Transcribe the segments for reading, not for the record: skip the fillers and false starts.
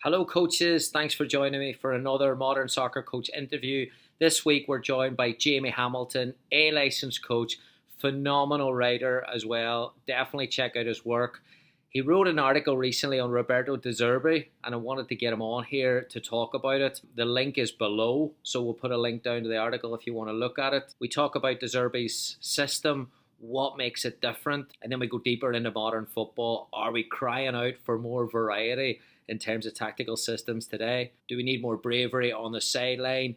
Hello, coaches. Thanks for joining me for another Modern Soccer Coach interview. This week, we're joined by Jamie Hamilton, a licensed coach, phenomenal writer as well. Definitely check out his work. He wrote an article recently on Roberto Zerbi, and I wanted to get him on here to talk about it. The link is below, so we'll put a link down to the article if you want to look at it. We talk about Zerbi's system, what makes it different, and then we go deeper into modern football. Are we crying out for more variety in terms of tactical systems today? Do we need more bravery on the sideline?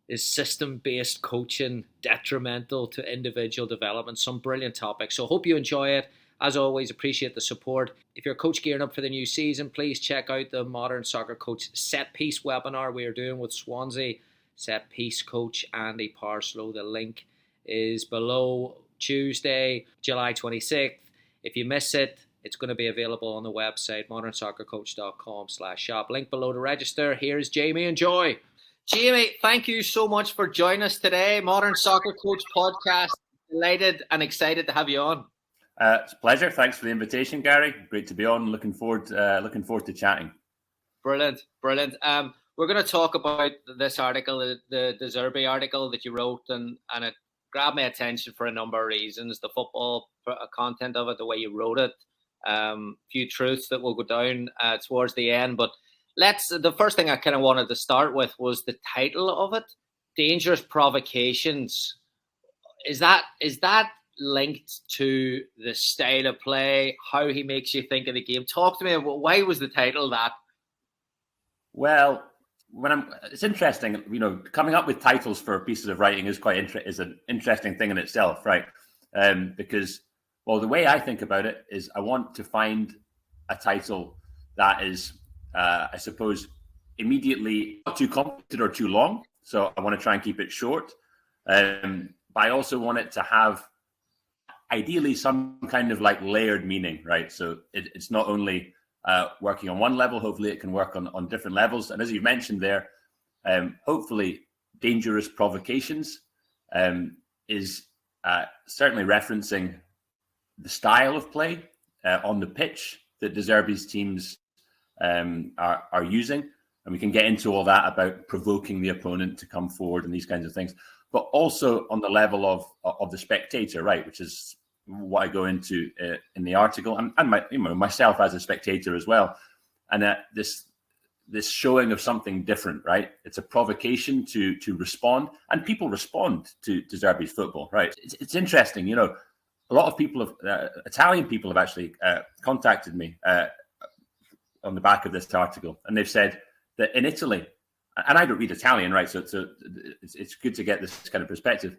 Is system-based coaching detrimental to individual development? Some brilliant topics. So hope you enjoy it. As always, appreciate the support. If you're a coach gearing up for the new season, please check out the Modern Soccer Coach Set-Piece webinar we are doing with Swansea Set-Piece coach Andy Parslow. The link is below. Tuesday, July 26th. If you miss it, it's going to be available on the website, modernsoccercoach.com/shop. Link below to register. Here's Jamie. Enjoy. Jamie, thank you so much for joining us today. Modern Soccer Coach podcast. Delighted and excited to have you on. It's a pleasure. Thanks for the invitation, Gary. Great to be on. Looking forward to chatting. Brilliant. We're going to talk about this article, the Zerbi article that you wrote, and it grabbed my attention for a number of reasons. The football content of it, the way you wrote it, few truths that will go down towards the end. But the first thing I kind of wanted to start with was the title of it, Dangerous Provocations. Is that linked to the style of play, how he makes you think of the game? Talk to me. Why was the title that? Well, it's interesting, coming up with titles for pieces of writing is is an interesting thing in itself, right? Because, well, the way I think about it is I want to find a title that is, I suppose, immediately not too complicated or too long. So I want to try and keep it short. But I also want it to have ideally some kind of like layered meaning, right? So it's not only working on one level, hopefully it can work on different levels. And as you mentioned there, hopefully Dangerous Provocations is certainly referencing the style of play on the pitch that De Zerbi's teams are using. And we can get into all that about provoking the opponent to come forward and these kinds of things. But also on the level of the spectator, right, which is what I go into in the article, and myself as a spectator as well. And this showing of something different, right? It's a provocation to respond, and people respond to De Zerbi's football, right? It's interesting, a lot of people Italian people have actually contacted me on the back of this article, and they've said that in Italy, and I don't read Italian, right? So it's good to get this kind of perspective.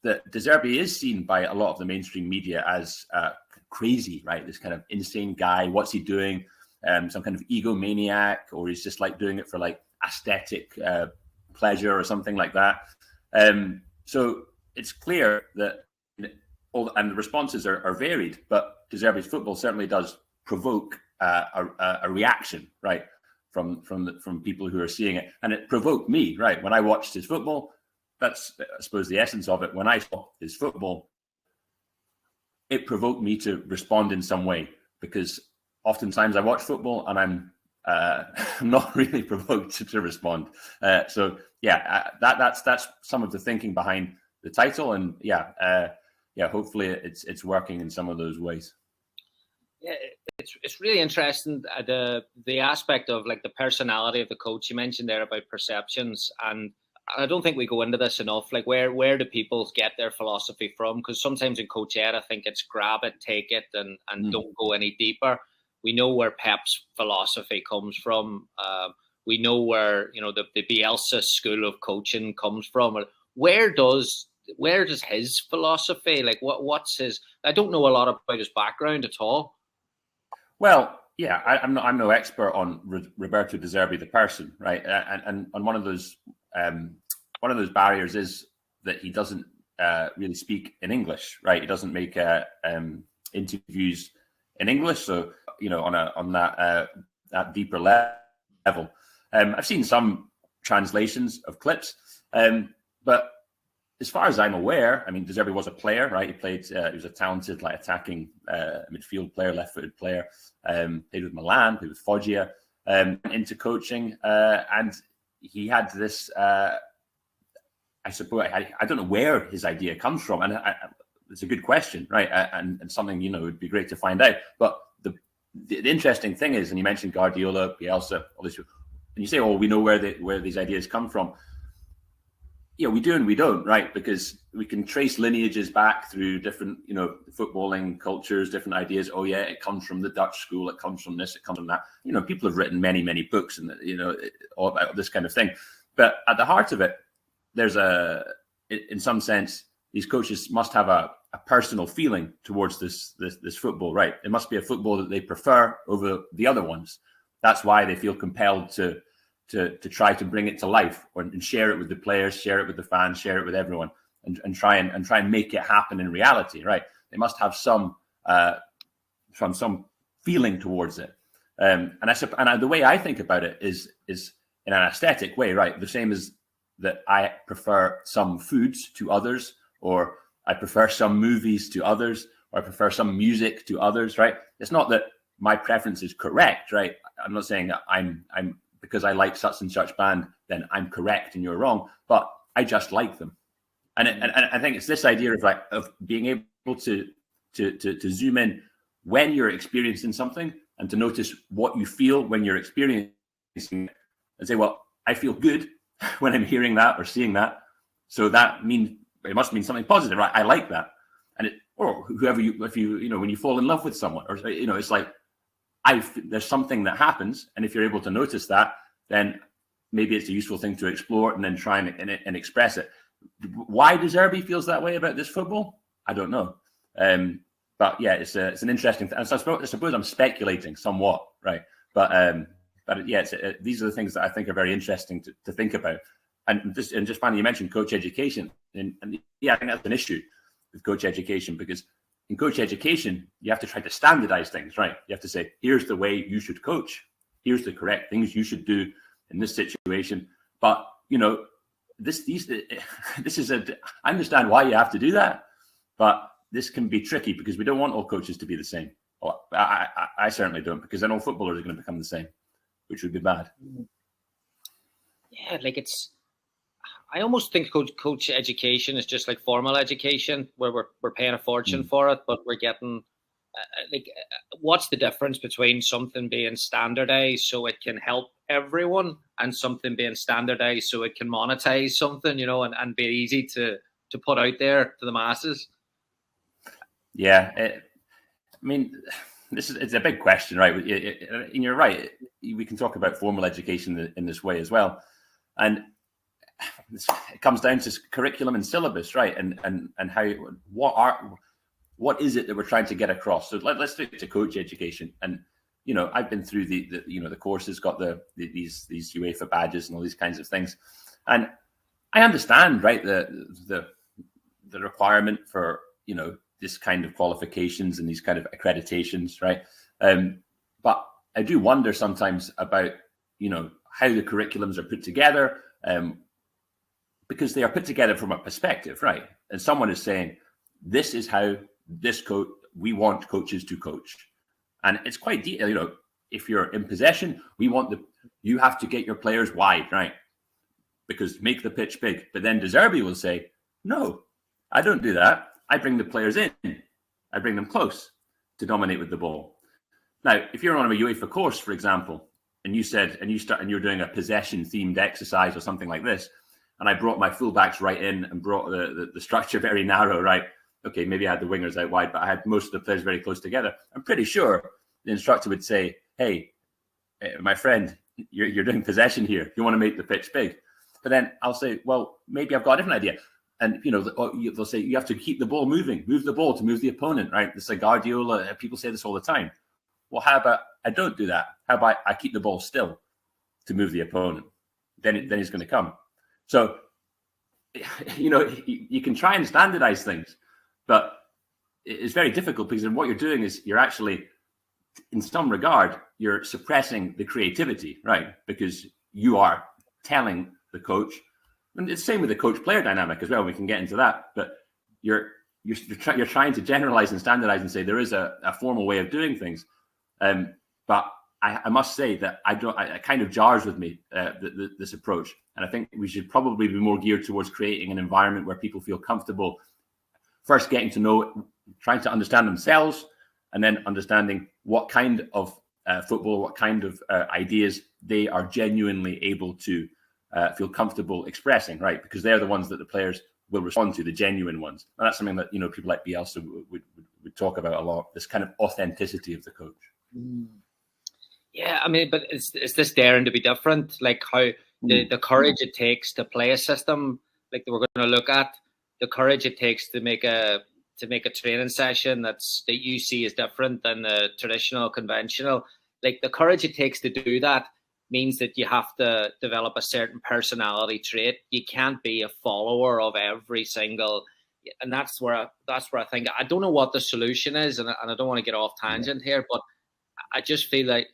That De Zerbi is seen by a lot of the mainstream media as crazy, right? This kind of insane guy. What's he doing? Some kind of egomaniac, or he's just like doing it for like aesthetic pleasure or something like that. So it's clear that and the responses are varied, but De Zerbi's football certainly does provoke a reaction, right, from people who are seeing it, and it provoked me, right, when I watched his football. That's, I suppose, the essence of it. When I saw his football, it provoked me to respond in some way, because oftentimes I watch football and I'm not really provoked to respond. So that's some of the thinking behind the title, and hopefully it's working in some of those ways. Yeah, it's really interesting, the aspect of like the personality of the coach. You mentioned there about perceptions, and I don't think we go into this enough. Like, where do people get their philosophy from? Because sometimes in coach ed, I think it's grab it, take it, and don't go any deeper. We know where Pep's philosophy comes from. We know where the Bielsa school of coaching comes from. Where does his philosophy, like what's his? I don't know a lot about his background at all. Well, yeah, I'm no expert on Roberto De Zerbi the person, right? And one of those barriers is that he doesn't really speak in English, right? He doesn't make interviews in English, so on that deeper level. I've seen some translations of clips, but as far as I'm aware, I mean, De Zerbi was a player, right? He played. He was a talented, attacking midfield player, left-footed player. Played with Milan, played with Foggia. into coaching, and he had this. I suppose I don't know where his idea comes from, and it's a good question, right? And something it would be great to find out. But the interesting thing is, and you mentioned Guardiola, Bielsa, all this, and you say, "Oh, we know where these ideas come from." Yeah, we do and we don't, right? Because we can trace lineages back through different, footballing cultures, different ideas. Oh yeah, it comes from the Dutch school. It comes from this. It comes from that. People have written many, many books and all about this kind of thing. But at the heart of it, there's in some sense, these coaches must have a personal feeling towards this football, right? It must be a football that they prefer over the other ones. That's why they feel compelled to try to bring it to life and share it with the players, share it with the fans, share it with everyone, and try and make it happen in reality, right? They must have some feeling towards it. And the way I think about it is in an aesthetic way, right? The same as that I prefer some foods to others, or I prefer some movies to others, or I prefer some music to others, right? It's not that my preference is correct, right? I'm not saying that I'm because I like such and such band, then I'm correct and you're wrong, but I just like them. And I think it's this idea of being able to zoom in when you're experiencing something and to notice what you feel when you're experiencing it and say, well, I feel good when I'm hearing that or seeing that. So that means it must mean something positive, right? I like that. And or whoever when you fall in love with someone, or it's like there's something that happens, and if you're able to notice that, then maybe it's a useful thing to explore and then try and express it. Why does Zerbi feels that way about this football? I don't know. But yeah, it's an interesting thing. So I suppose I'm speculating somewhat, right? But yeah, these are the things that I think are very interesting to think about. And just finally, you mentioned coach education, and yeah, I think that's an issue with coach education, because in coach education, you have to try to standardize things, right? You have to say, here's the way you should coach. Here's the correct things you should do in this situation. But, this is I understand why you have to do that, but this can be tricky because we don't want all coaches to be the same. Well, I certainly don't, because then all footballers are going to become the same, which would be bad. Yeah, I almost think coach education is just like formal education, where we're paying a fortune for it, but we're getting what's the difference between something being standardized so it can help everyone and something being standardized so it can monetize something, and be easy to put out there to the masses? Yeah, it's a big question, right? And you're right. We can talk about formal education in this way as well, and it comes down to curriculum and syllabus, right? And how what is it that we're trying to get across? So let's stick to coach education. And I've been through the courses, got these UEFA badges and all these kinds of things, and I understand, right, the requirement for this kind of qualifications and these kind of accreditations, right? But I do wonder sometimes about how the curriculums are put together. Because they are put together from a perspective, right? And someone is saying, this is how we want coaches to coach. And it's quite detailed, if you're in possession, you have to get your players wide, right? Because make the pitch big. But then De Zerbi will say, no, I don't do that. I bring the players in. I bring them close to dominate with the ball. Now, if you're on a UEFA course, for example, and you're doing a possession themed exercise or something like this, and I brought my fullbacks right in and brought the structure very narrow, right? Okay, maybe I had the wingers out wide, but I had most of the players very close together. I'm pretty sure the instructor would say, hey, my friend, you're doing possession here. You want to make the pitch big. But then I'll say, well, maybe I've got a different idea. And, they'll say, you have to keep the ball moving, move the ball to move the opponent, right? This is Guardiola. People say this all the time. Well, how about I don't do that? How about I keep the ball still to move the opponent? Then he's going to come. So, you can try and standardize things, but it's very difficult, because what you're doing is you're actually, in some regard, you're suppressing the creativity, right? Because you are telling the coach, and it's the same with the coach-player dynamic as well. We can get into that, but you're trying to generalize and standardize and say there is a formal way of doing things, but I must say that it kind of jars with me, this approach. And I think we should probably be more geared towards creating an environment where people feel comfortable first getting to know, trying to understand themselves, and then understanding what kind of football, what kind of ideas they are genuinely able to feel comfortable expressing, right? Because they're the ones that the players will respond to, the genuine ones. And that's something that, people like Bielsa would talk about a lot, this kind of authenticity of the coach. Yeah, I mean, but is this daring to be different? Like how the courage it takes to play a system like that we're going to look at, the courage it takes to make a training session that you see is different than the traditional, conventional. Like the courage it takes to do that means that you have to develop a certain personality trait. You can't be a follower of every single, and that's where I think, I don't know what the solution is, and I don't want to get off tangent here, but I just feel like,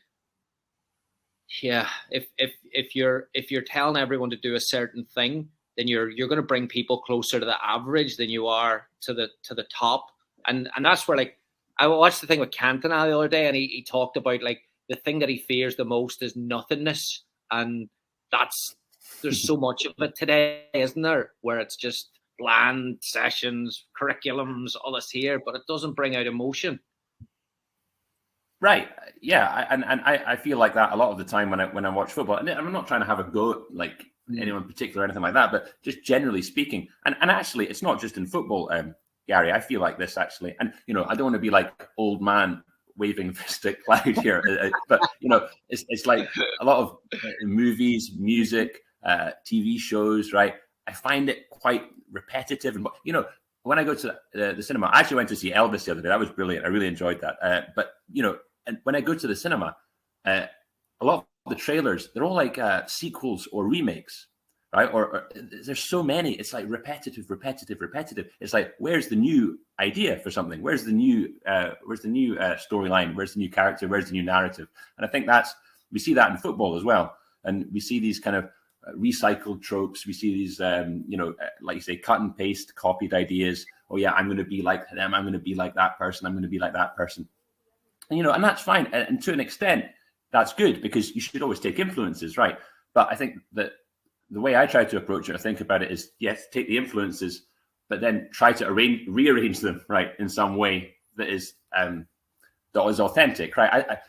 yeah, if you're telling everyone to do a certain thing, then you're going to bring people closer to the average than you are to the top, and that's where, like, I watched the thing with Cantona the other day, and he talked about, like, the thing that he fears the most is nothingness, and there's so much of it today, isn't there? Where it's just bland sessions, curriculums, all this here, but it doesn't bring out emotion. Right. Yeah. And I feel like that a lot of the time when I watch football, and I'm not trying to have a go at, like, anyone in particular or anything like that, but just generally speaking, and actually it's not just in football, Gary. I feel like this actually, and I don't want to be like old man waving the stick cloud here, but it's like a lot of movies, music, TV shows, right? I find it quite repetitive, and when I go to the cinema, I actually went to see Elvis the other day. That was brilliant. I really enjoyed that. But and when I go to the cinema, a lot of the trailers, they're all like sequels or remakes, right? Or there's so many. It's like repetitive. It's like, where's the new idea for something? Where's the new storyline? Where's the new character? Where's the new narrative? And I think we see that in football as well. And we see these kind of recycled tropes. We see these, like you say, cut and paste, copied ideas. Oh yeah, I'm going to be like them. I'm going to be like that person. I'm going to be like that person. And, and that's fine. And to an extent, that's good, because you should always take influences, right? But I think that the way I try to approach it or think about it is, yes, take the influences, but then try to rearrange them, right, in some way that is authentic, right?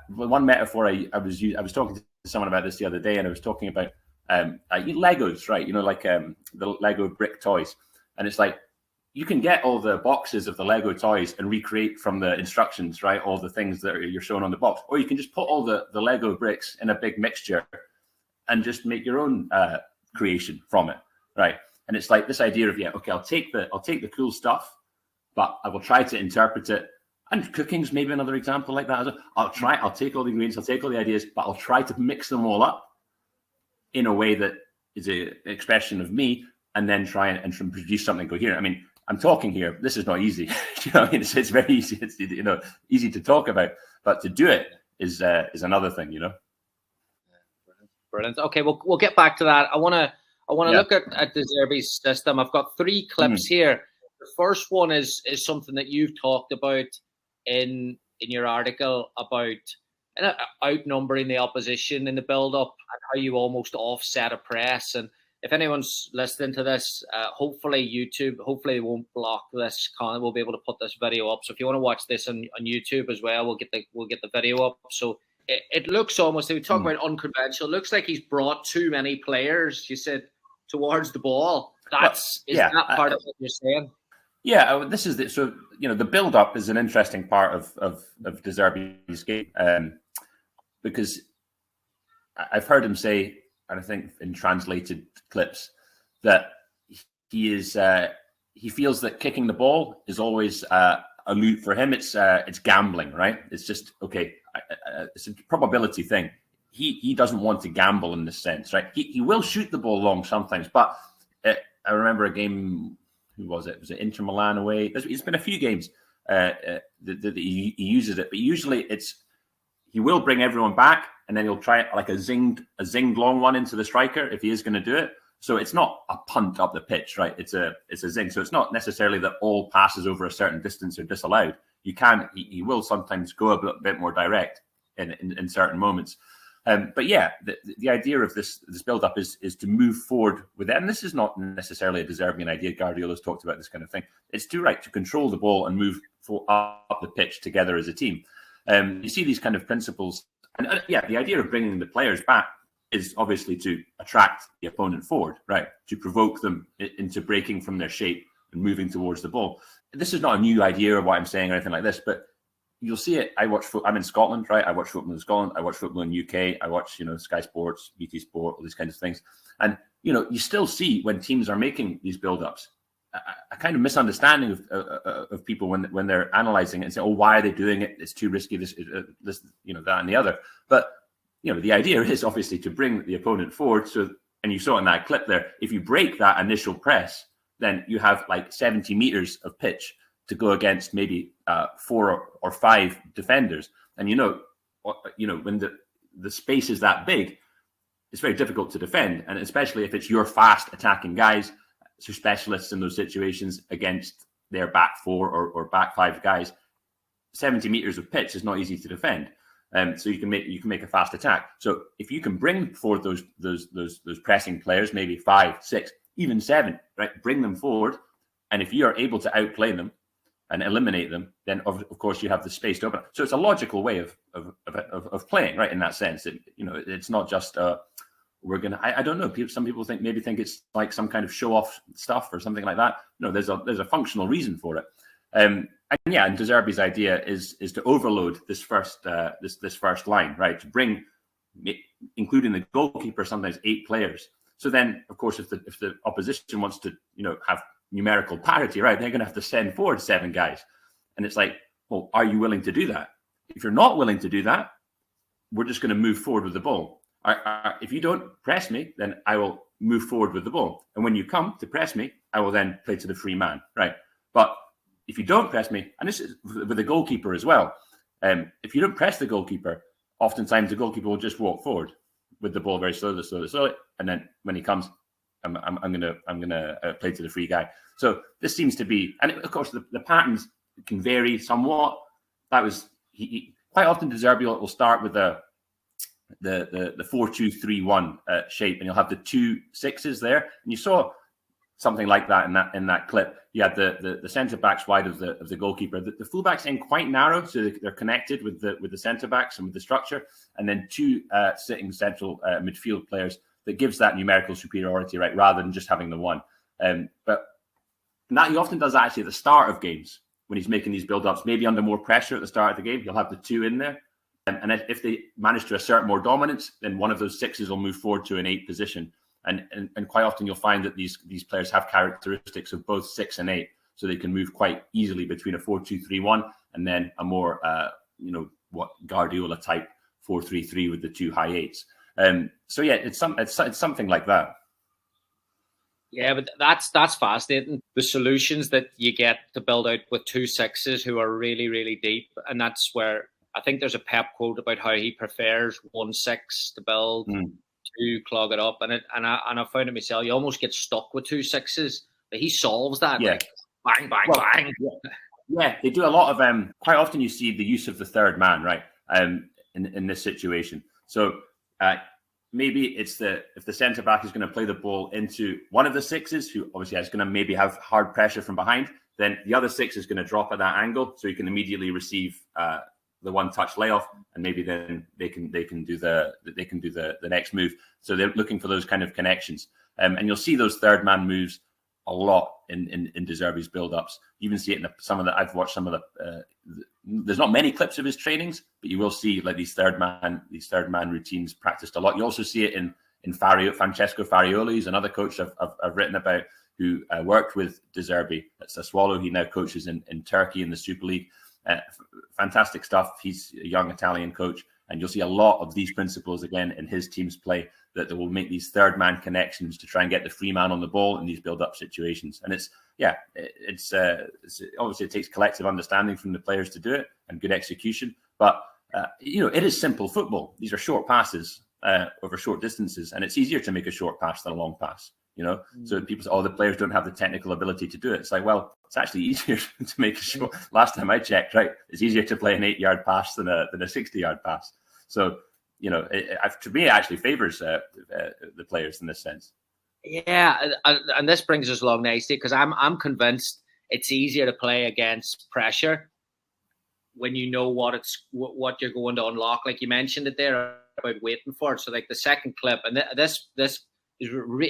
One metaphor I was talking to someone about this the other day, and I was talking about Legos, right? Like the Lego brick toys, and it's like, you can get all the boxes of the Lego toys and recreate from the instructions, right? All the things that you're shown on the box, or you can just put all the Lego bricks in a big mixture and just make your own creation from it, right? And it's like this idea of, okay, I'll take the cool stuff, but I will try to interpret it. And cooking's maybe another example like that. I'll take all the ingredients, I'll take all the ideas, but I'll try to mix them all up in a way that is an expression of me, and then try and produce something coherent. I mean, I'm talking here. This is not easy. It's very easy. It's easy to talk about, but to do it is another thing. Brilliant. Okay, we'll get back to that. I want to look at the Zerbi system. I've got 3 clips here. The first one is something that you've talked about in your article about outnumbering the opposition in the build-up, and how you almost offset a press. And if anyone's listening to this, hopefully they won't block this content. We'll be able to put this video up. So if you want to watch this on YouTube as well, we'll get the video up. So it looks almost, if we talk about unconventional, it looks like he's brought too many players, you said, towards the ball. That part of what you're saying? Yeah, this is the build-up is an interesting part of De Zerbi's game, because I've heard him say, and I think in translated clips, that he feels that kicking the ball is always a loot for him. It's gambling, right? It's just, okay, it's a probability thing. He doesn't want to gamble in this sense, right? He will shoot the ball long sometimes, but I remember a game. Who was it? Was it Inter Milan away? It's been a few games that he uses it, but usually he will bring everyone back, and then he'll try like a zinged long one into the striker if he is going to do it. So it's not a punt up the pitch, right? It's a zing. So it's not necessarily that all passes over a certain distance are disallowed. He will sometimes go a bit more direct. in certain moments. But yeah, the idea of this build-up is to move forward with it. And this is not necessarily a De Zerbian idea. Guardiola's talked about this kind of thing. It's to control the ball and move up the pitch together as a team. You see these kind of principles. And the idea of bringing the players back is obviously to attract the opponent forward, right? To provoke them into breaking from their shape and moving towards the ball. This is not a new idea of what I'm saying or anything like this, but you'll see it. I'm in Scotland, right? I watch football in Scotland. I watch football in UK. I watch, Sky Sports, BT Sport, all these kinds of things. And, you still see when teams are making these build-ups, a kind of misunderstanding of people when they're analysing it and say, oh, why are they doing it? It's too risky, this, that and the other. But, the idea is obviously to bring the opponent forward. So, and you saw in that clip there, if you break that initial press, then you have like 70 meters of pitch to go against maybe 4 or 5 defenders. And when the space is that big, it's very difficult to defend. And especially if it's your fast attacking guys, so specialists in those situations against their back 4 or back 5 guys, 70 meters of pitch is not easy to defend. So you can make a fast attack. So if you can bring forward those pressing players, maybe 5, 6, even 7, right? Bring them forward. And if you are able to outplay them and eliminate them, then of course you have the space to open. So it's a logical way of playing, right? In that sense, it's not just we're gonna. I don't know. Some people think it's like some kind of show off stuff or something like that. No, there's a functional reason for it. And De Zerbi's idea is to overload this first line, right? To bring, including the goalkeeper, sometimes 8 players. So then, of course, if the opposition wants to have numerical parity, right, they're going to have to send forward 7 guys. And it's like, well, are you willing to do that? If you're not willing to do that, we're just going to move forward with the ball. If you don't press me, then I will move forward with the ball. And when you come to press me, I will then play to the free man, right? But if you don't press me, and this is with the goalkeeper as well, if you don't press the goalkeeper, oftentimes the goalkeeper will just walk forward with the ball very slowly, and then when he comes, I'm gonna play to the free guy. So this seems to be, and of course the patterns can vary somewhat. That was quite often De Zerbi will start with the 4-2-3-1 shape, and you'll have the 2 6s there, and you saw something like that in that clip. You had the centre backs wide of the goalkeeper. The fullbacks in quite narrow, so they're connected with the centre backs and with the structure, and then 2 sitting central midfield players. That gives that numerical superiority, right, rather than just having the 1. But that he often does that actually at the start of games when he's making these build-ups, maybe under more pressure at the start of the game. He'll have the 2 in there. And if they manage to assert more dominance, then one of those 6s will move forward to an 8 position. And quite often you'll find that these players have characteristics of both 6 and 8, so they can move quite easily between a 4-2-3-1 and then a more, what Guardiola type 4-3-3 with the 2 high 8s. So yeah, it's something like that. Yeah, but that's fascinating. The solutions that you get to build out with 2 6s who are really, really deep, and that's where I think there's a Pep quote about how he prefers 1 6 to build, 2 clog it up, and I found it myself. You almost get stuck with 2 6s, but he solves that. Yeah, like, bang, bang. Yeah, they do a lot of. Quite often you see the use of the third man, right? In this situation, so. Maybe it's if the centre back is going to play the ball into one of the 6s, who obviously is going to maybe have hard pressure from behind, then the other 6 is going to drop at that angle, so you can immediately receive the 1-touch layoff, and maybe then they can do the next move. So they're looking for those kind of connections, and you'll see those third man moves a lot in De Zerbi's build-ups. You even see it in I've watched some of the. There's not many clips of his trainings, but you will see like these third man routines practiced a lot. You also see it in Francesco Farioli, who's another coach I've written about, who worked with De Zerbi at Sassuolo. He now coaches in Turkey in the Super League. Fantastic stuff. He's a young Italian coach, and you'll see a lot of these principles again in his team's play, that they will make these third man connections to try and get the free man on the ball in these build-up situations. And it's obviously it takes collective understanding from the players to do it and good execution. But it is simple football. These are short passes over short distances, and it's easier to make a short pass than a long pass. So people say, "Oh, the players don't have the technical ability to do it." It's like, well, it's actually easier to make a short. Last time I checked, right, it's easier to play an 8-yard pass than a 60-yard pass. So, to me, it actually favours the players in this sense. Yeah, and this brings us along nicely because I'm convinced it's easier to play against pressure when you know what you're going to unlock. Like you mentioned it there about waiting for it. So like the second clip, and this is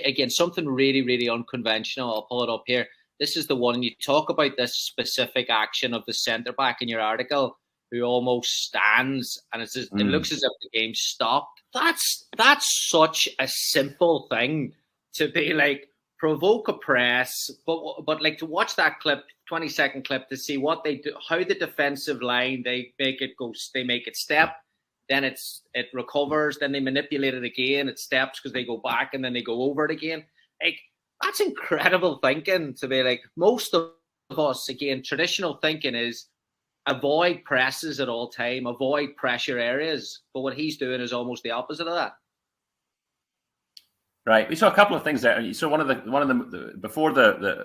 again something really, really unconventional. I'll pull it up here. This is the one, and you talk about this specific action of the centre back in your article who almost stands, and it looks as if the game stopped. That's such a simple thing to be like provoke a press, but like to watch that clip, 20-second clip, to see what they do, how the defensive line they make it step, then it recovers, then they manipulate it again, it steps because they go back and then they go over it again. Like that's incredible thinking to be like most of us again. Traditional thinking is avoid presses at all time, avoid pressure areas. But what he's doing is almost the opposite of that. Right. We saw a couple of things there. So one of the before it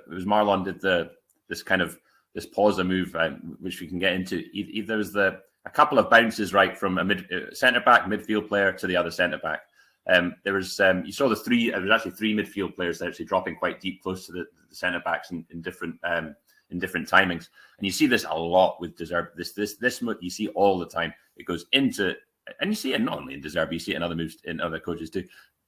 was Marlon did this pausa move, which we can get into. There was a couple of bounces right from a centre back midfield player to the other centre back. There was you saw there was actually three midfield players that actually dropping quite deep close to the centre backs in different timings, and you see this a lot with Zerbi. This you see all the time. It goes into, and you see it not only in Zerbi, you see it in other moves in other coaches too.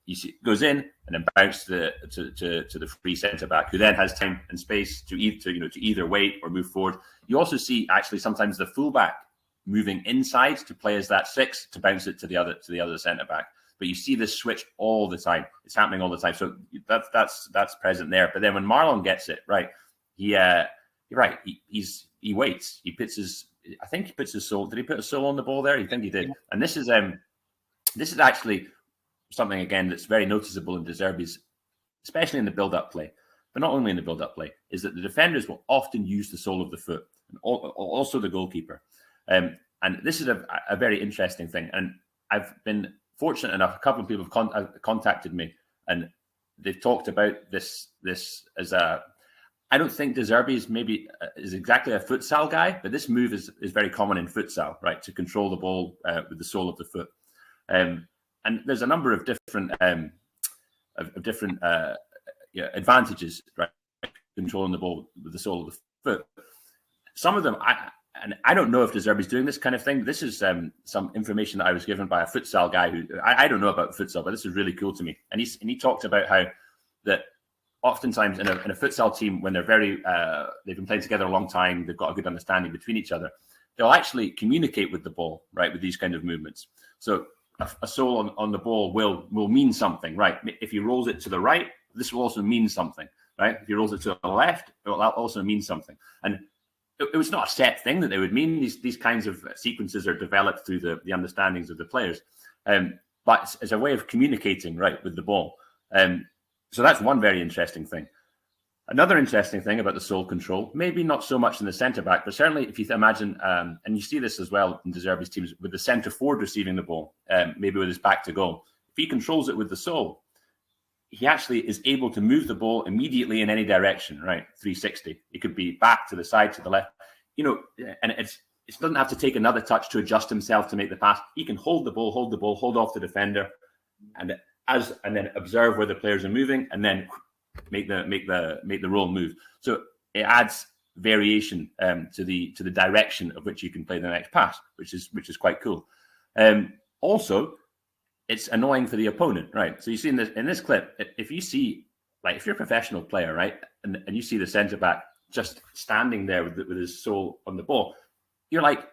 You see it goes in and then bounces to the free centre back, who then has time and space to either wait or move forward. You also see actually sometimes the fullback moving inside to play as that six to bounce it to the other centre back. But you see this switch all the time. It's happening all the time. So that's present there. But then when Marlon gets it right, you're right. He waits. He puts his. I think he puts his soul. Did he put his soul on the ball there? I think he did. And this is actually something again that's very noticeable in Zerbi's, especially in the build-up play, but not only in the build-up play, is that the defenders will often use the sole of the foot, and also the goalkeeper. And this is a very interesting thing. And I've been fortunate enough, a couple of people have contacted me, and they've talked about this as a. I don't think Zerbi is exactly a futsal guy, but this move is very common in futsal, right? To control the ball with the sole of the foot. And there's a number of different advantages, right? Controlling the ball with the sole of the foot. Some of them, I don't know if Zerbi's doing this kind of thing. This is some information that I was given by a futsal guy who I don't know about futsal, but this is really cool to me. And he talked about how that oftentimes in a futsal team, when they've been playing together a long time, they've got a good understanding between each other, they'll actually communicate with the ball, right, with these kind of movements. So a sole on the ball will mean something, right? If he rolls it to the right, this will also mean something, right? If he rolls it to the left, it will also mean something. And it was not a set thing that they would mean. These kinds of sequences are developed through the understandings of the players, but as a way of communicating, right, with the ball. So that's one very interesting thing. Another interesting thing about the sole control, maybe not so much in the centre back, but certainly if you imagine, and you see this as well in Zerbi's teams, with the centre forward receiving the ball, maybe with his back to goal. If he controls it with the sole, he actually is able to move the ball immediately in any direction, right? 360. It could be back to the side, to the left, and it doesn't have to take another touch to adjust himself to make the pass. He can hold the ball, hold off the defender, and then observe where the players are moving, and then make the roll move. So it adds variation to the direction of which you can play the next pass, which is quite cool. Also, it's annoying for the opponent, right? So you see in this clip, if you see, like, if you're a professional player, right, and you see the centre back just standing there with his sole on the ball, you're like,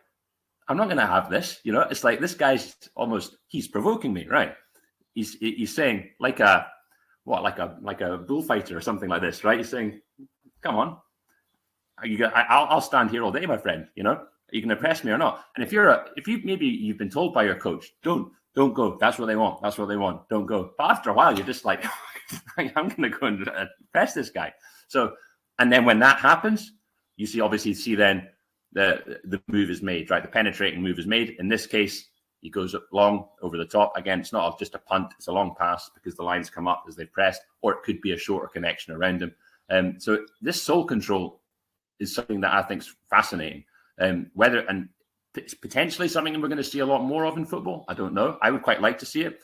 I'm not going to have this. It's like this guy's he's provoking me, right? He's saying like a bullfighter or something like this, right? He's saying, "Come on, I'll stand here all day, my friend. Are you going to press me or not?" And if you've been told by your coach, don't go. That's what they want. That's what they want. Don't go. But after a while, you're just like, I'm going to go and press this guy. So, and then when that happens, you see then the move is made, right? The penetrating move is made. In this case, he goes long over the top. Again, it's not just a punt. It's a long pass because the lines come up as they pressed, or it could be a shorter connection around him. So this sole control is something that I think is fascinating. it's potentially something we're going to see a lot more of in football. I don't know. I would quite like to see it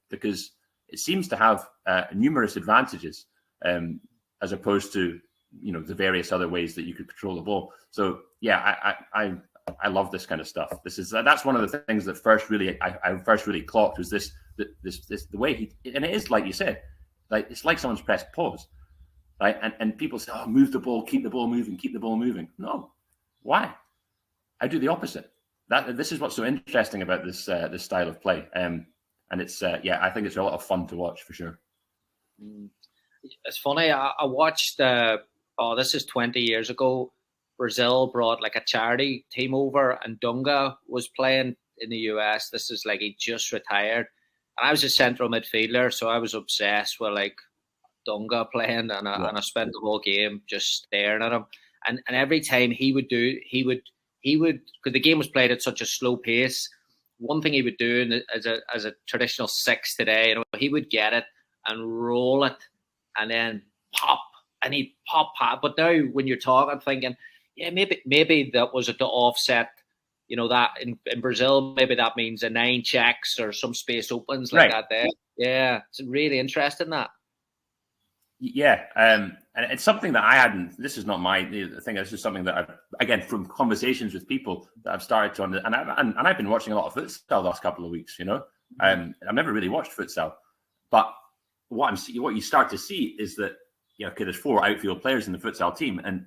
because it seems to have numerous advantages as opposed to the various other ways that you could control the ball. So yeah, I love this kind of stuff. That's one of the things that I first really clocked was this the way and it is like you said, like it's like someone's pressed pause, right? And people say, oh, move the ball, keep the ball moving, keep the ball moving. No, why? I do the opposite. This is what's so interesting about this style of play, and it's I think it's a lot of fun to watch for sure. It's funny. I watched. This is 20 years ago. Brazil brought like a charity team over, and Dunga was playing in the US. This is like he just retired, and I was a central midfielder, so I was obsessed with like Dunga playing, and I spent the whole game just staring at him. And every time he would, because the game was played at such a slow pace. One thing he would do as a traditional six today, he would get it and roll it, and then pop, and he'd pop. But now when you're talking, thinking, yeah, maybe that was to offset, that in Brazil, maybe that means a 9 checks or some space opens like that there. Yeah, it's really interesting that. Yeah, and it's something that I hadn't. This is not my thing. This is something that I've, again, from conversations with people that I've started to understand. And I've been watching a lot of futsal the last couple of weeks. I've never really watched futsal, but what you start to see is that okay, there's 4 outfield players in the futsal team, and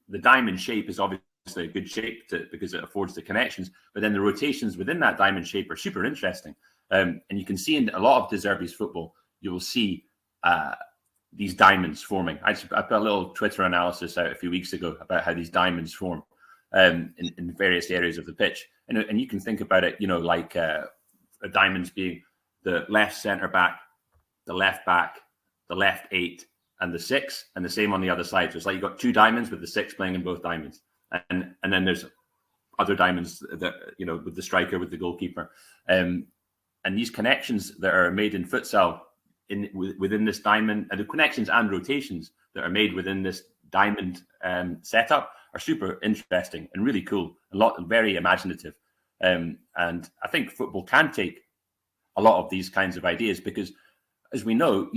the diamond shape is obviously a good shape because it affords the connections. But then the rotations within that diamond shape are super interesting, and you can see in a lot of De Zerbi's football, you will see these diamonds forming. I put a little Twitter analysis out a few weeks ago about how these diamonds form in various areas of the pitch, and you can think about it, like diamonds being the left centre back, the left back, the left 8, and the 6, and the same on the other side. So it's like you've got 2 diamonds with the 6 playing in both diamonds, and then there's other diamonds that with the striker, with the goalkeeper, and these connections that are made in futsal within this diamond, and the connections and rotations that are made within this diamond setup are super interesting and really cool, very imaginative, and I think football can take a lot of these kinds of ideas because, as we know,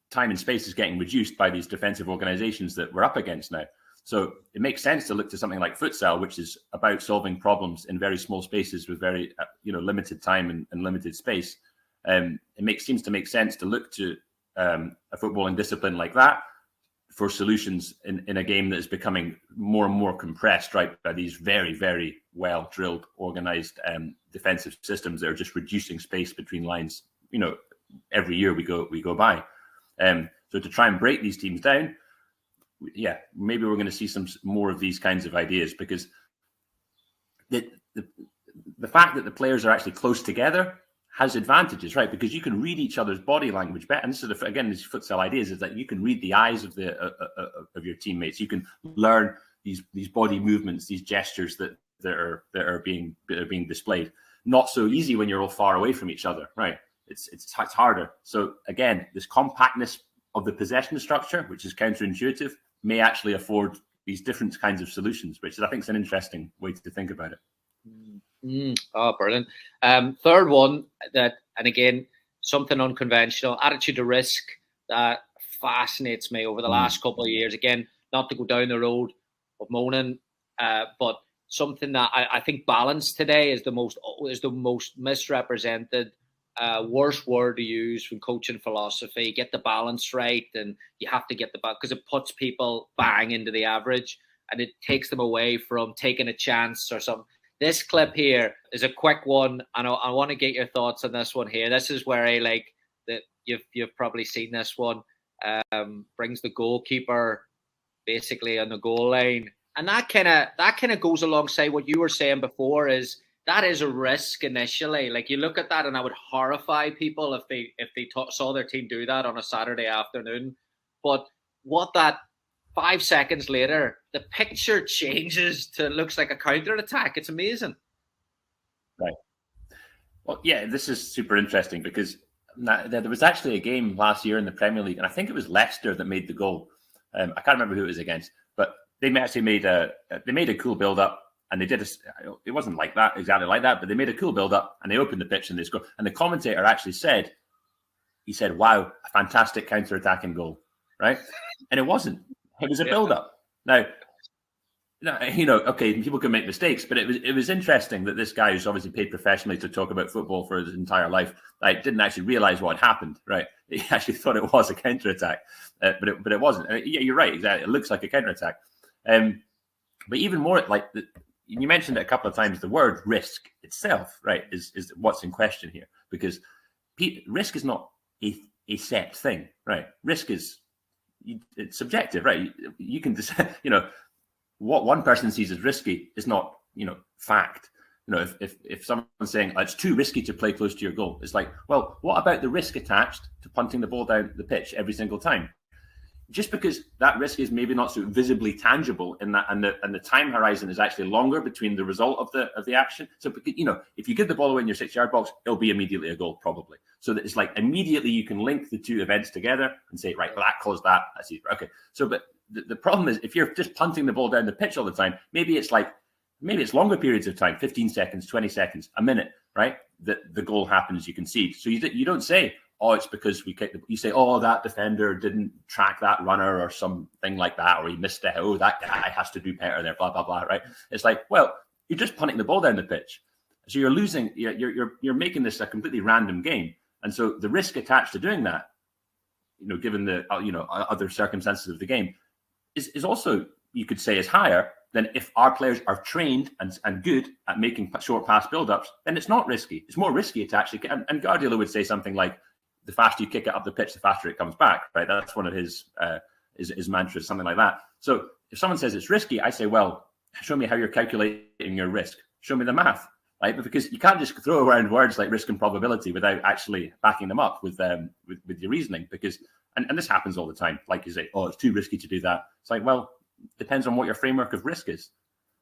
time and space is getting reduced by these defensive organizations that we're up against now. So it makes sense to look to something like futsal, which is about solving problems in very small spaces with very limited time and limited space. Seems to make sense to look to a footballing discipline like that for solutions in a game that is becoming more and more compressed, right, by these very, very well drilled, organized defensive systems that are just reducing space between lines. Every year we go by. So to try and break these teams down, maybe we're going to see some more of these kinds of ideas, because the fact that the players are actually close together has advantages, right? Because you can read each other's body language better. And this is again, these futsal ideas is that you can read the eyes of your teammates. You can learn these body movements, these gestures that are being displayed. Not so easy when you're all far away from each other, right? It's harder. So again, this compactness of the possession structure, which is counterintuitive, may actually afford these different kinds of solutions, which I think is an interesting way to think about it. Oh, brilliant. Third one, and again, something unconventional, attitude to risk, that fascinates me over the last couple of years. Again, not to go down the road of moaning, but something that I think balance today is the most misrepresented, worst word to use when coaching philosophy. Get the balance right, and you have to get the balance, because it puts people bang into the average, and it takes them away from taking a chance or something. This clip here is a quick one, and I want to get your thoughts on this one here. This is where I like that you've probably seen this one. Brings the goalkeeper basically on the goal line, and that kind of goes alongside what you were saying before. Is that is a risk initially? Like, you look at that, and I would horrify people if they saw their team do that on a Saturday afternoon. But what that 5 seconds later, the picture changes to looks like a counter-attack. It's amazing. Right. Well, yeah, this is super interesting because there was actually a game last year in the Premier League, and I think it was Leicester that made the goal. I can't remember who it was against, but they actually made a cool build-up. And they did it wasn't like that, exactly like that, but they made a cool build-up and they opened the pitch and they scored. And the commentator actually said, wow, a fantastic counter-attacking goal, right? And it wasn't. It was a build-up. Now, okay, people can make mistakes, but it was interesting that this guy who's obviously paid professionally to talk about football for his entire life, didn't actually realize what happened, right? He actually thought it was a counter-attack, but it wasn't. Yeah, you're right, exactly. It looks like a counter-attack. But even more, you mentioned it a couple of times, the word risk itself, right, is what's in question here, because risk is not a set thing, right? Risk it's subjective, right? You can decide, what one person sees as risky is not, fact. If someone's saying it's too risky to play close to your goal, it's like, well, what about the risk attached to punting the ball down the pitch every single time? Just because that risk is maybe not so visibly tangible in that, and the time horizon is actually longer between the result of the action. So, if you give the ball away in your 6-yard box, it'll be immediately a goal, probably. So that it's like immediately you can link the two events together and say, right, well, that caused that. That's it. Okay. So, but the problem is, if you're just punting the ball down the pitch all the time, maybe it's longer periods of time, 15 seconds, 20 seconds, a minute, right? That the goal happens, you can see. So you don't say, oh, it's because we kicked you say, oh, that defender didn't track that runner or something like that, or he missed it. Oh, that guy has to do better there, blah, blah, blah, right? It's like, well, you're just punting the ball down the pitch. So you're losing, you're making this a completely random game. And so the risk attached to doing that, given the, other circumstances of the game, is also, you could say, is higher than if our players are trained and good at making short pass build-ups. Then it's not risky. It's more risky to actually, and Guardiola would say something like, the faster you kick it up the pitch, the faster it comes back, right? That's one of his mantras, something like that. So if someone says it's risky, I say, well, show me how you're calculating your risk. Show me the math, right? Because you can't just throw around words like risk and probability without actually backing them up with your reasoning. Because and this happens all the time. Like you say, oh, it's too risky to do that. It's like, well, depends on what your framework of risk is.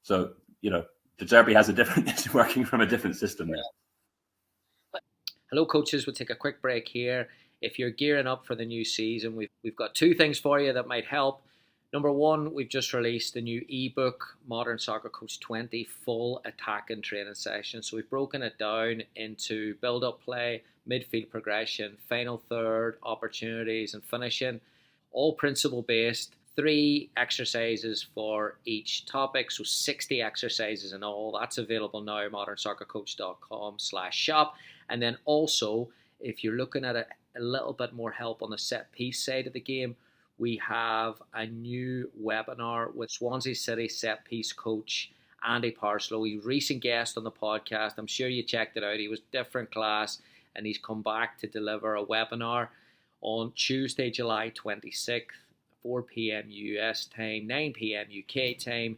So the Zerbi has it's working from a different system there. Hello, coaches. We'll take a quick break here. If you're gearing up for the new season, we've got two things for you that might help. Number one, we've just released the new eBook, Modern Soccer Coach 20 full attack and training session. So we've broken it down into build-up play, midfield progression, final third, opportunities, and finishing. All principle-based. 3 exercises for each topic, so 60 exercises in all. That's available now, modernsoccercoach.com/shop. And then also, if you're looking at a little bit more help on the set-piece side of the game, we have a new webinar with Swansea City set-piece coach Andy Parslow. He's a recent guest on the podcast. I'm sure you checked it out. He was different class, and he's come back to deliver a webinar on Tuesday, July 26th. 4 p.m. US time, 9 p.m. UK time.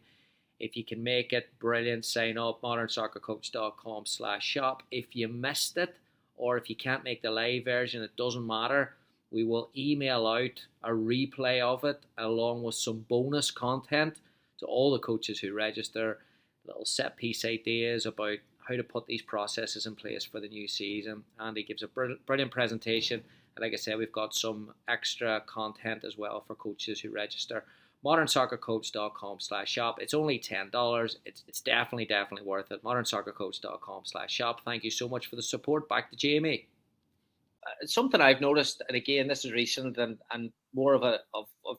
If you can make it, brilliant. Sign up, modernsoccercoach.com/shop. If you missed it, or if you can't make the live version, it doesn't matter. We will email out a replay of it along with some bonus content to all the coaches who register. Little set-piece ideas about how to put these processes in place for the new season. Andy gives a brilliant presentation. And like I said, we've got some extra content as well for coaches who register. modernsoccercoach.com/shop. It's only $10. It's definitely worth it. modernsoccercoach.com/shop. Thank you so much for the support. Back to Jamie. Something I've noticed, and again, this is recent and more of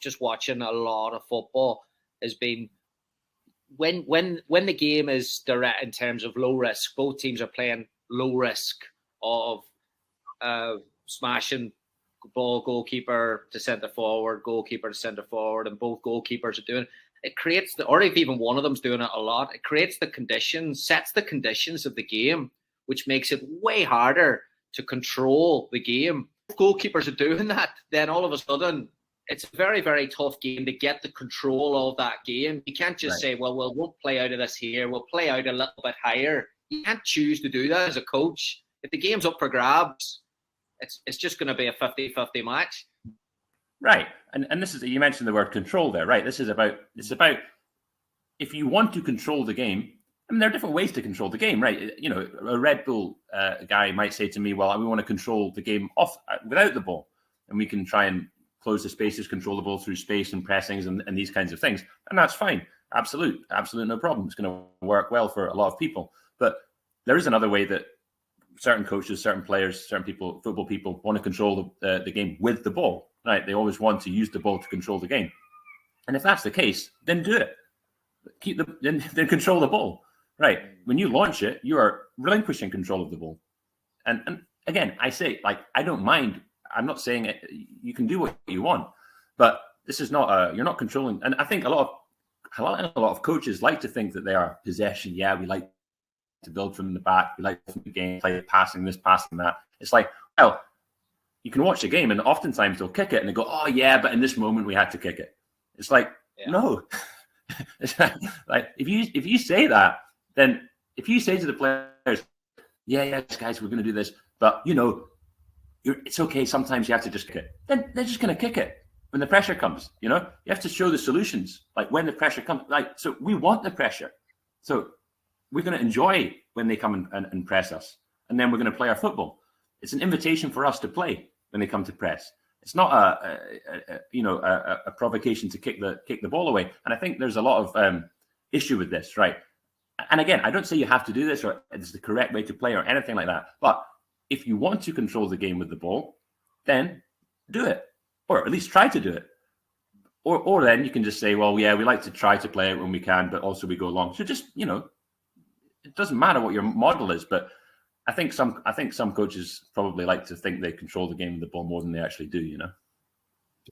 just watching a lot of football, has been when the game is direct in terms of low risk. Both teams are playing low risk of smashing ball, goalkeeper to centre forward, goalkeeper to centre forward, and both goalkeepers are doing it. It creates or if even one of them's doing it a lot, it creates the conditions, sets the conditions of the game, which makes it way harder to control the game. If goalkeepers are doing that, then all of a sudden it's a very, very tough game to get the control of that game. You can't just say, well, we won't play out of this here, we'll play out a little bit higher. You can't choose to do that as a coach. If the game's up for grabs, it's just going to be a 50-50 match. Right. And this is, you mentioned the word control there, right? It's about if you want to control the game, I mean, there are different ways to control the game, right? A Red Bull guy might say to me, well, we want to control the game without the ball. And we can try and close the spaces, control the ball through space and pressings and these kinds of things. And that's fine. absolute no problem. It's going to work well for a lot of people. But there is another way that certain coaches, certain players, certain people, football people, want to control the game with the ball. Right? They always want to use the ball to control the game. And if that's the case, then do it. Then control the ball. Right? When you launch it, you are relinquishing control of the ball. And again, I say, like, I don't mind. I'm not saying it, you can do what you want, but this is not you're not controlling. And I think a lot of coaches like to think that they are possession. Yeah, we like to build from the back. We like the game, play passing this, passing that. It's like, well, you can watch a game and oftentimes they'll kick it and they go, oh yeah, but in this moment we had to kick it. It's like, no. It's like if you say that, then if you say to the players, yeah, guys, we're going to do this, but it's okay. Sometimes you have to just kick it. Then they're just going to kick it when the pressure comes. You have to show the solutions. Like when the pressure comes, so we want the pressure. So we're going to enjoy when they come and press us, and then we're going to play our football. It's an invitation for us to play when they come to press. It's not a provocation to kick the ball away. And I think there's a lot of issue with this, right? And again, I don't say you have to do this or it's the correct way to play or anything like that. But if you want to control the game with the ball, then do it, or at least try to do it. Or then you can just say, well, yeah, we like to try to play it when we can, but also we go long. So just, it doesn't matter what your model is, but I think some coaches probably like to think they control the game with the ball more than they actually do.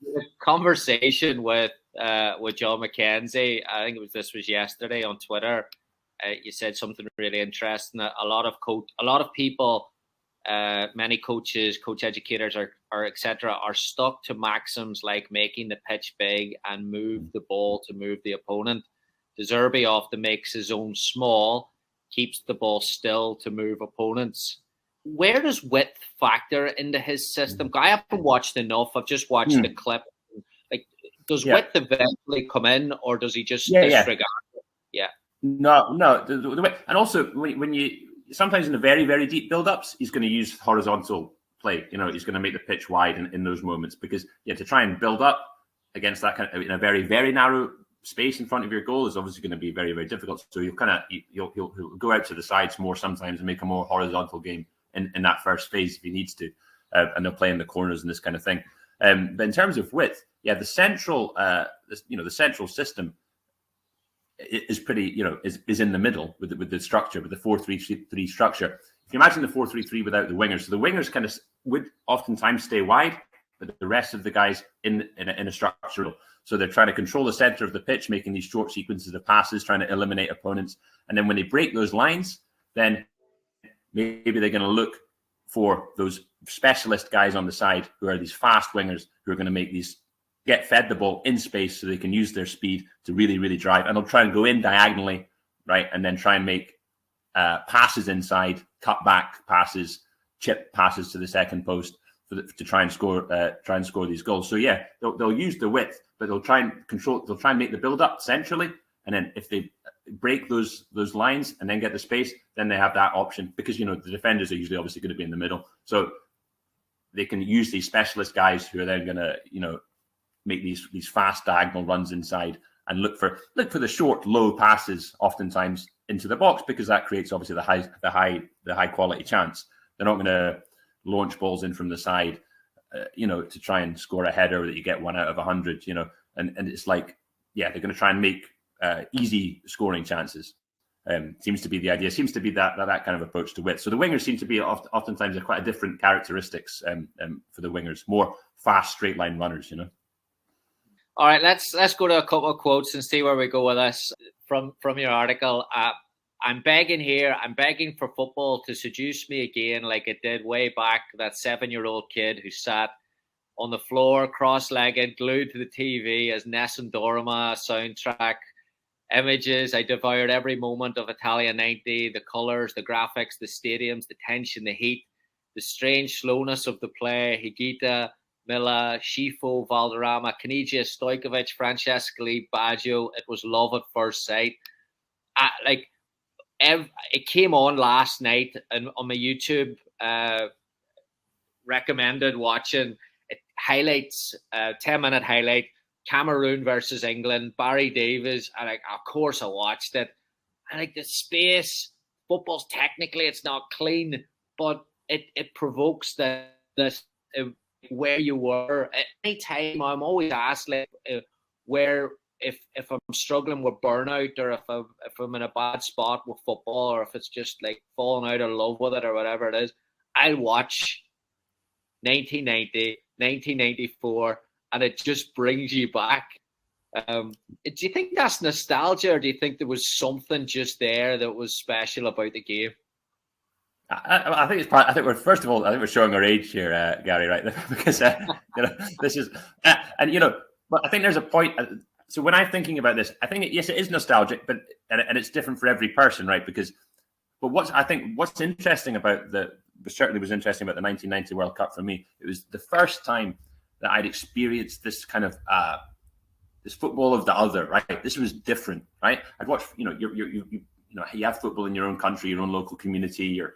The conversation with John McKenzie, I think this was yesterday on Twitter. You said something really interesting. A lot of people, many coaches, coach educators, are etc. are stuck to maxims like making the pitch big and move the ball to move the opponent. Zerbi often makes his own small, keeps the ball still to move opponents. Where does width factor into his system? I haven't watched enough. I've just watched the clip. Like, does width eventually come in, or does he just disregard it? Yeah. No. The way, and also when you sometimes in the very, very deep build-ups, he's going to use horizontal play. He's going to make the pitch wide in those moments because to try and build up against that kind of in a very, very narrow space in front of your goal is obviously going to be very, very difficult. So he'll go out to the sides more sometimes and make a more horizontal game in that first phase if he needs to, and they'll play in the corners and this kind of thing. But in terms of width, the central, the central system is pretty, is in the middle with the structure, with the 4-3-3 structure. If you imagine the 4-3-3 without the wingers, so the wingers kind of would oftentimes stay wide, but the rest of the guys in a structural. So they're trying to control the center of the pitch, making these short sequences of passes, trying to eliminate opponents. And then when they break those lines, then maybe they're going to look for those specialist guys on the side who are these fast wingers who are going to make these get fed the ball in space so they can use their speed to really, really drive. And they'll try and go in diagonally, right? And then try and make passes inside, cut back passes, chip passes to the second post to try and score these goals. So they'll use the width, but they'll try and make the build up centrally. And then if they break those lines and then get the space, then they have that option because, the defenders are usually obviously going to be in the middle. So they can use these specialist guys who are then going to, make these fast diagonal runs inside and look for the short, low passes oftentimes into the box because that creates obviously the high quality chance. They're not going to launch balls in from the side, to try and score a header that you get 1 out of 100, and it's like, they're going to try and make easy scoring chances. Seems to be the idea. Seems to be that kind of approach to width. So the wingers seem to be oftentimes quite a different characteristics for the wingers, more fast straight line runners. All right, let's go to a couple of quotes and see where we go with this from your article. I'm begging for football to seduce me again like it did way back, that 7-year-old kid who sat on the floor, cross-legged, glued to the TV as Nessun Dorma soundtrack images. I devoured every moment of Italia 90, the colours, the graphics, the stadiums, the tension, the heat, the strange slowness of the play. Higuita, Milla, Schifo, Valderrama, Caniggia, Stojkovic, Francescoli, Baggio. It was love at first sight. It came on last night and on my YouTube recommended watching it, highlights, 10-minute highlight Cameroon versus England, Barry Davies, and like, of course I watched it. And like the space, football's technically it's not clean, but it provokes this where you were at any time. I'm always asked like where if I'm struggling with burnout, or if I'm in a bad spot with football, or if it's just like falling out of love with it or whatever it is, I'll watch 1990, 1994, and it just brings you back. Do you think that's nostalgia, or do you think there was something just there that was special about the game? I think it's part. I think first of all, I think we're showing our age here, Gary, right? Because this is, but I think there's a point. So when I'm thinking about this, I think yes, it is nostalgic, but and it's different for every person, right? But what's interesting about certainly was interesting about the 1990 World Cup for me. It was the first time that I'd experienced this kind of this football of the other, right? This was different, right? I'd watch, you have football in your own country, your own local community, your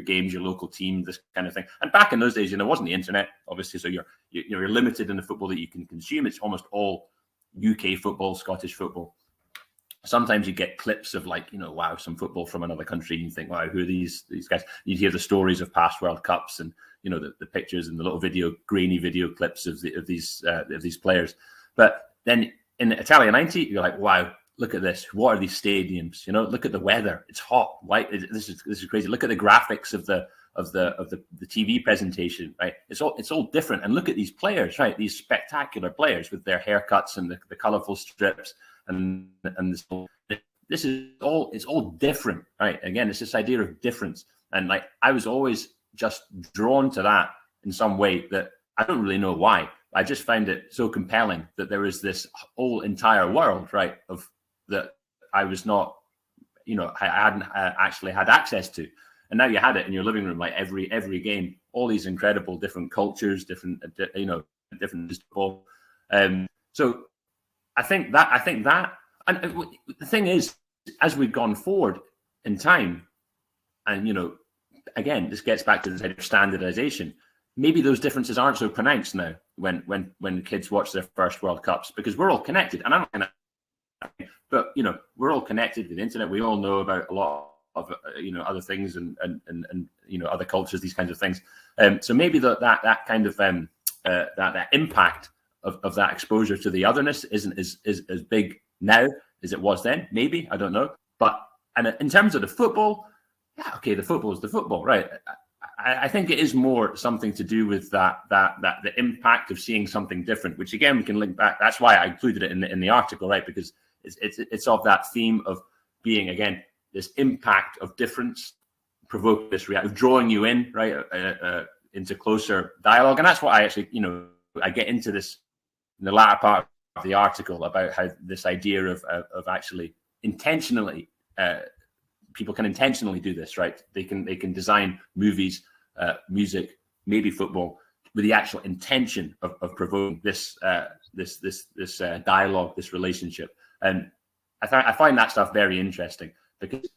games, your local team, this kind of thing. And back in those days, it wasn't the internet, obviously, so you're limited in the football that you can consume. It's almost all UK football, Scottish football. Sometimes you get clips of wow, some football from another country, and you think, wow, who are these guys? You hear the stories of past World Cups, and the pictures and the little grainy video clips of these players. But then in Italia 90, you're like, wow, look at this. What are these stadiums? Look at the weather. It's hot. Right? This is crazy. Look at the graphics of the TV presentation. Right? It's all different. And look at these players. Right? These spectacular players with their haircuts and the colorful strips and this is all. It's all different. Right? Again, it's this idea of difference. And I was always just drawn to that in some way that I don't really know why. I just found it so compelling that there was this whole entire world, right, of that I was not, I hadn't actually had access to, and now you had it in your living room, like every game, all these incredible different cultures, different football. So I think that, and the thing is, as we've gone forward in time, and again, this gets back to the idea of standardization. Maybe those differences aren't so pronounced now when kids watch their first World Cups, because we're all connected. And I'm not but we're all connected with the internet. We all know about a lot of other things and other cultures, these kinds of things. So maybe that kind of that impact of that exposure to the otherness isn't as big now as it was then. Maybe, I don't know. But and in terms of the football, yeah, okay, the football is the football, right? I think it is more something to do with that the impact of seeing something different, which again we can link back. That's why I included it in the article, right? Because it's of that theme of being, again, this impact of difference, provoke this reaction, drawing you in, right, into closer dialogue. And that's what I actually, I get into this in the latter part of the article about how this idea of actually intentionally. People can intentionally do this, right? They can design movies, music, maybe football, with the actual intention of provoking this dialogue, this relationship. And I find that stuff very interesting because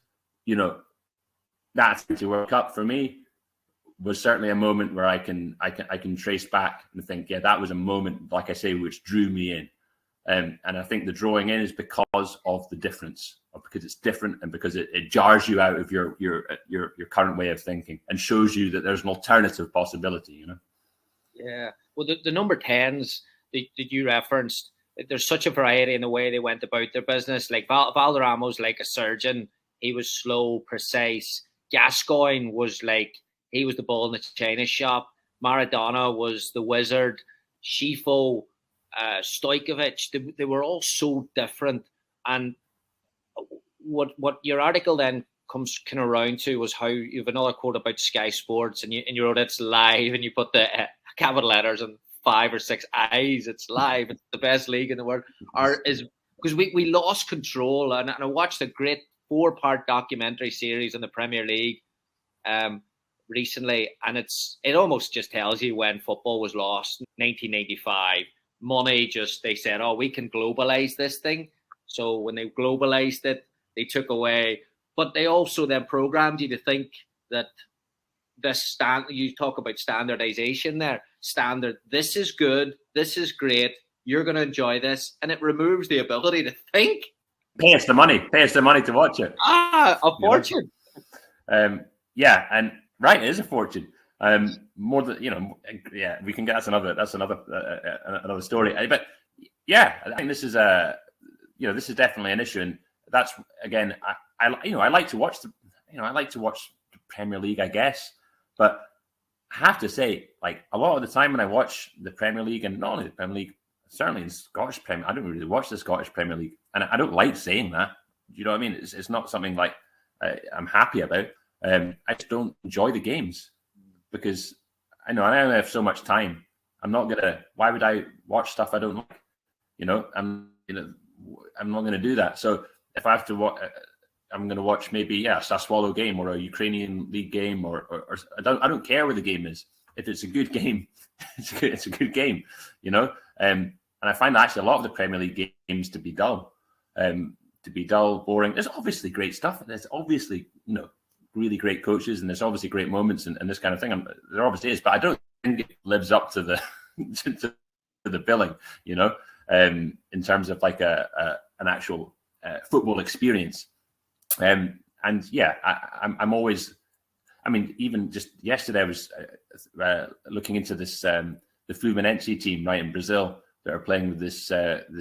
that World Cup for me was certainly a moment where I can trace back and think, yeah, that was a moment, like I say, which drew me in. And I think the drawing in is because of the difference, or because it's different, and because it jars you out of your current way of thinking and shows you that there's an alternative possibility. Yeah. Well, the number 10s that you referenced, there's such a variety in the way they went about their business. Like Valderramo's like a surgeon. He was slow, precise. Gascoigne was he was the bull in the china shop. Maradona was the wizard. Schifo, Stojkovic, they were all so different. And what your article then comes kind of around to was how you have another quote about Sky Sports, and you wrote it's live, and you put the capital letters and 5 or 6 I's. It's live. It's the best league in the world. Because we lost control, and I watched a great 4-part documentary series on the Premier League recently, and it almost just tells you when football was lost. 1985. Money they said, oh, we can globalize this thing. So when they globalized it, they took away, but they also then programmed you to think that you talk about standardization there. This is good, this is great, you're going to enjoy this, and it removes the ability to think. Pay us the money to watch it. A fortune. Yeah, and right, it is a fortune. More than we can get that's another story. But yeah, I think this is this is definitely an issue, and that's again, I like to watch the Premier League, I guess, but I have to say, like, a lot of the time when I watch the Premier League, and not only the Premier League, certainly in Scottish Premier, I don't really watch the Scottish Premier League, and I don't like saying that. You know what I mean? It's not something like I'm happy about. I just don't enjoy the games because I only have so much time. I'm not gonna. Why would I watch stuff I don't like? I'm not gonna do that. So if I have to watch, I'm gonna watch maybe a Sassuolo game or a Ukrainian league game, or I don't care where the game is. If it's a good game, it's a good game. And I find actually a lot of the Premier League games to be dull, boring. There's obviously great stuff. There's obviously really great coaches, and there's obviously great moments and this kind of thing. There obviously is, but I don't think it lives up to the to the billing, in terms of like an actual football experience. I'm always. I mean, even just yesterday, I was looking into this the Fluminense team right in Brazil that are playing with this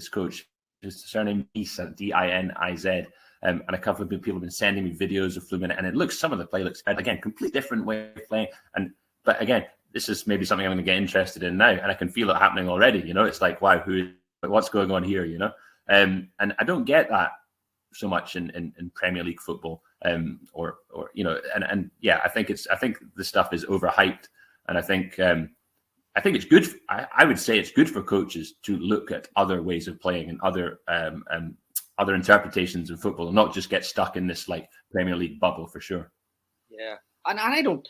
coach. His surname is Diniz. And a couple of people have been sending me videos of Fluminense, and some of the play looks, again, completely different way of playing. But again, this is maybe something I'm going to get interested in now, and I can feel it happening already. It's like, wow, what's going on here? And I don't get that so much in Premier League football, I think the stuff is overhyped, and I think it's good. I would say it's good for coaches to look at other ways of playing and other interpretations of football, and not just get stuck in this like Premier League bubble for sure. Yeah, and I don't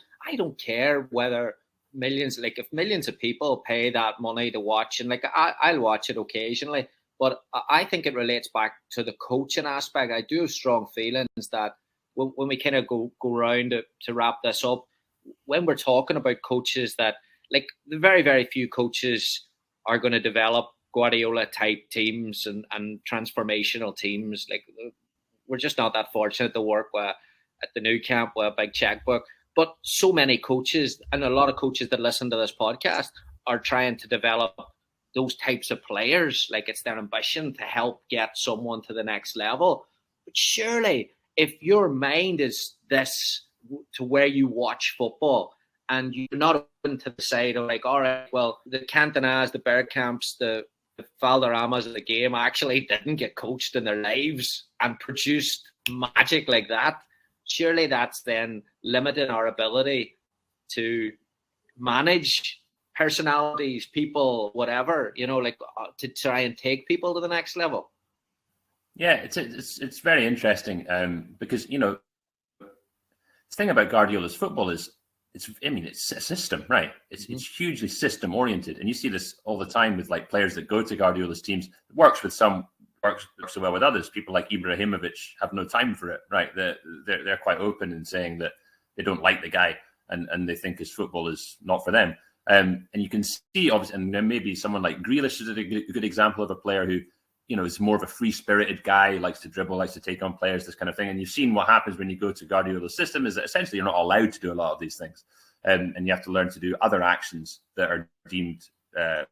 care whether if millions of people pay that money to watch, and I'll watch it occasionally, but I think it relates back to the coaching aspect. I do have strong feelings that when we kind of go around to wrap this up, when we're talking about coaches, that like the very, very few coaches are going to develop Guardiola type teams and transformational teams. Like, we're just not that fortunate to work at the new camp with a big checkbook. But so many coaches, and a lot of coaches that listen to this podcast, are trying to develop those types of players. Like, it's their ambition to help get someone to the next level. But surely, if your mind is this to where you watch football, and you're not open to the side of like, all right, well, the Cantonas, the Bergkamps, the Valderramas of the game actually didn't get coached in their lives and produced magic like that. Surely that's then limiting our ability to manage personalities, people, whatever, to try and take people to the next level. Yeah, it's very interesting because the thing about Guardiola's football is it's a system, right? It's hugely system oriented, and you see this all the time with like players that go to Guardiola's teams. It works with some, works so well with others. People like Ibrahimovic have no time for it, right? They're quite open in saying that they don't like the guy and they think his football is not for them. And you can see, obviously, and then maybe someone like Grealish is a good example of a player who, is more of a free-spirited guy, likes to dribble, likes to take on players, this kind of thing. And you've seen what happens when you go to Guardiola's system is that essentially you're not allowed to do a lot of these things. And you have to learn to do other actions that are deemed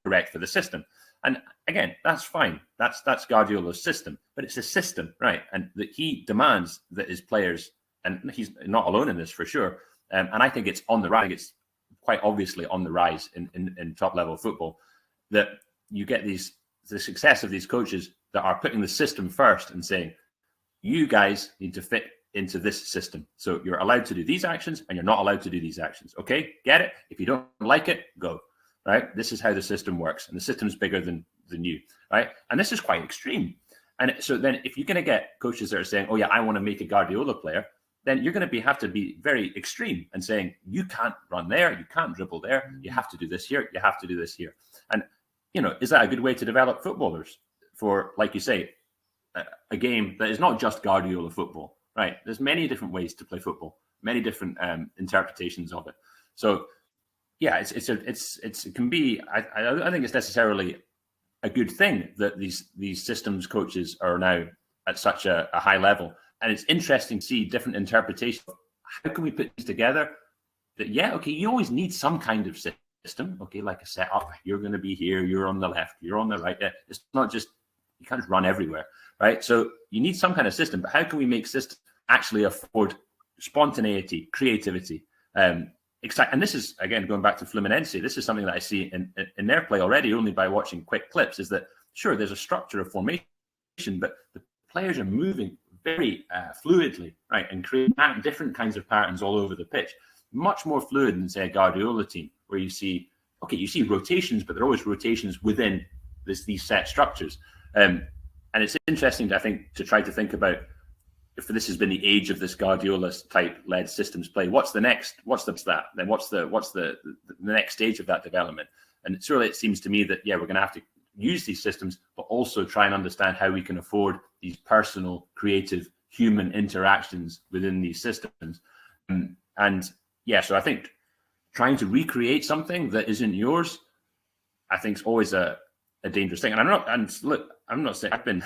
correct for the system. And again, that's fine. That's Guardiola's system. But it's a system, right? And that he demands that his players, and he's not alone in this for sure, and I think it's on the rise. It's quite obviously on the rise in top-level football, that you get the success of these coaches that are putting the system first and saying, you guys need to fit into this system. So you're allowed to do these actions and you're not allowed to do these actions. Okay, get it? If you don't like it, go. Right? This is how the system works. And the system is bigger than you. Right? And this is quite extreme. And so then if you're going to get coaches that are saying, oh yeah, I want to make a Guardiola player, then you're going to have to be very extreme and saying, you can't run there, you can't dribble there, you have to do this here, you have to do this here. And is that a good way to develop footballers for, like you say, a game that is not just Guardiola football, right? There's many different ways to play football, many different interpretations of it. So, yeah, it can be. I don't think it's necessarily a good thing that these systems coaches are now at such a high level. And it's interesting to see different interpretations of how can we put these together. That, yeah, okay, you always need some kind of system, okay, like a setup. You're going to be here, you're on the left, you're on the right. It's not just, you can't run everywhere, right? So you need some kind of system, but how can we make systems actually afford spontaneity, creativity, and this is, again, going back to Fluminense, this is something that I see in their play already, only by watching quick clips, is that, sure, there's a structure of formation, but the players are moving very fluidly, right, and creating different kinds of patterns all over the pitch. Much more fluid than, say, a Guardiola team, where you see rotations, but they're always rotations within these set structures. And it's interesting, I think, to try to think about, if this has been the age of this Guardiola type led systems play, what's the next stage of that development? And it's really, it seems to me that, yeah, we're going to have to use these systems, but also try and understand how we can afford these personal, creative, human interactions within these systems. And yeah, so I think trying to recreate something that isn't yours, I think, is always a dangerous thing. And I'm not saying I've been